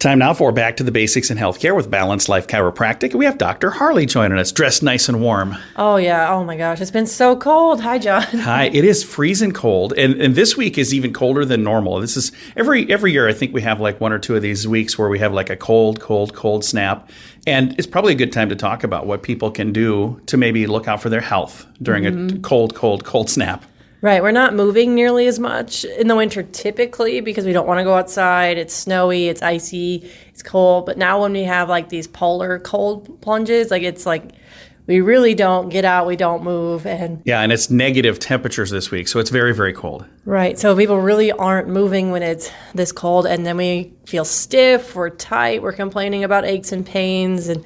Time now for Back to the Basics in Healthcare with Balanced Life Chiropractic. We have Dr. Harley joining us, dressed nice and warm. Oh, yeah. Oh, my gosh. It's been so cold. Hi, John. Hi. It is freezing cold, and this week is even colder than normal. This is every year, I think we have like one or two of these weeks where we have like a cold snap, and it's probably a good time to talk about what people can do to maybe look out for their health during a cold snap. Right. We're not moving nearly as much in the winter typically because we don't want to go outside. It's snowy, it's icy, it's cold. But now when we have like these polar cold plunges, it's like we really don't get out, we don't move. And it's negative temperatures this week. So it's very, very cold. Right. So people really aren't moving when it's this cold. And then we feel stiff, we're tight, we're complaining about aches and pains. And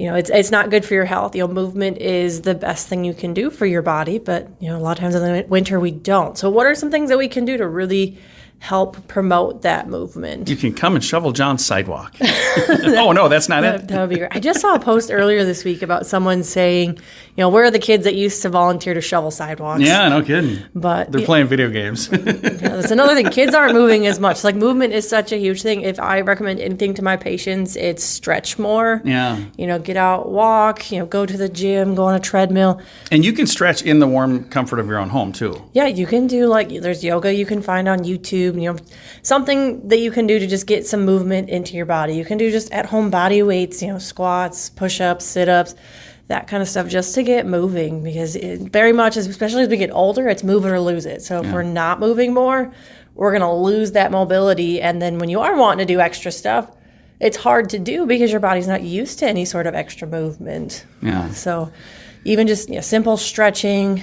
it's not good for your health. Movement is the best thing you can do for your body, but a lot of times in the winter we don't. So what are some things that we can do to really help promote that movement? You can come and shovel John's sidewalk. Oh, no, that's not it. That would be great. I just saw a post earlier this week about someone saying, where are the kids that used to volunteer to shovel sidewalks? Yeah, no kidding. But they're playing video games. That's another thing. Kids aren't moving as much. Movement is such a huge thing. If I recommend anything to my patients, it's stretch more. Yeah. Get out, walk, go to the gym, go on a treadmill. And you can stretch in the warm comfort of your own home, too. Yeah, you can do, there's yoga you can find on YouTube, something that you can do to just get some movement into your body. You can do just at-home body weights, squats, push-ups, sit-ups, that kind of stuff, just to get moving, because it very much, especially as we get older, it's move it or lose it. So if we're not moving more, we're going to lose that mobility. And then when you are wanting to do extra stuff, it's hard to do because your body's not used to any sort of extra movement. Yeah. So even just simple stretching,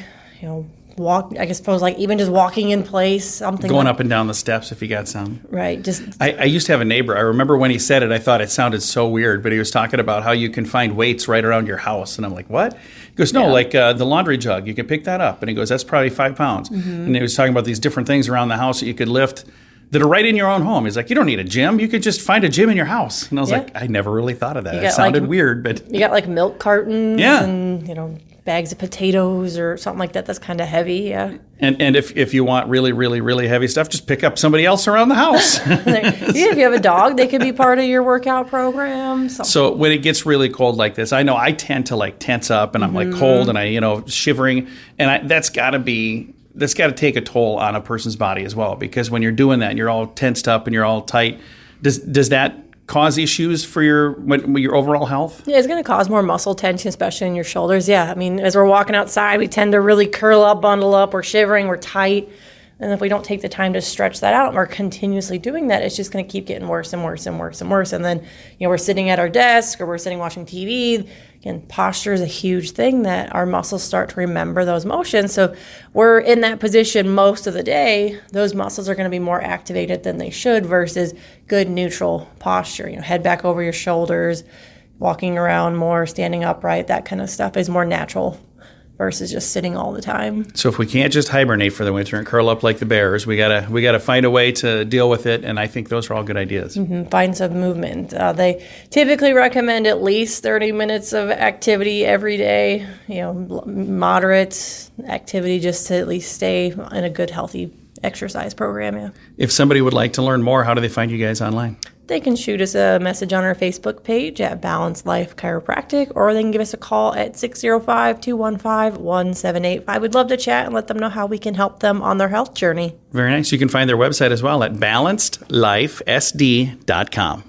walk, I suppose, even just walking in place, something going up and down the steps if you got some. Right. I used to have a neighbor. I remember when he said it, I thought it sounded so weird, but he was talking about how you can find weights right around your house. And I'm like, what? He goes, no, the laundry jug, you can pick that up. And he goes, that's probably 5 pounds. Mm-hmm. And he was talking about these different things around the house that you could lift that are right in your own home. He's like, you don't need a gym. You could just find a gym in your house. And I was like, I never really thought of that. It sounded weird, but... You got milk cartons and, bags of potatoes or something like that. That's kind of heavy, yeah. And if you want really, really, really heavy stuff, just pick up somebody else around the house. If you have a dog, they could be part of your workout program. So when it gets really cold like this, I know I tend to tense up and I'm cold and I, shivering. And that's got to take a toll on a person's body as well, because when you're doing that and you're all tensed up and you're all tight, does that cause issues for your overall health? Yeah, it's going to cause more muscle tension, especially in your shoulders. Yeah, as we're walking outside, we tend to really curl up, bundle up, we're shivering, we're tight. And if we don't take the time to stretch that out and we're continuously doing that, it's just going to keep getting worse and worse and worse and worse. And then, we're sitting at our desk or we're sitting watching TV. Again, posture is a huge thing that our muscles start to remember those motions. So we're in that position most of the day. Those muscles are going to be more activated than they should versus good neutral posture. Head back over your shoulders, walking around more, standing upright, that kind of stuff is more natural versus just sitting all the time. So if we can't just hibernate for the winter and curl up like the bears, we gotta find a way to deal with it. And I think those are all good ideas. Mm-hmm. Find some movement. They typically recommend at least 30 minutes of activity every day. Moderate activity just to at least stay in a good, healthy exercise program. Yeah. If somebody would like to learn more, how do they find you guys online? They can shoot us a message on our Facebook page at Balanced Life Chiropractic, or they can give us a call at 605-215-1785. We'd love to chat and let them know how we can help them on their health journey. Very nice. You can find their website as well at balancedlifesd.com.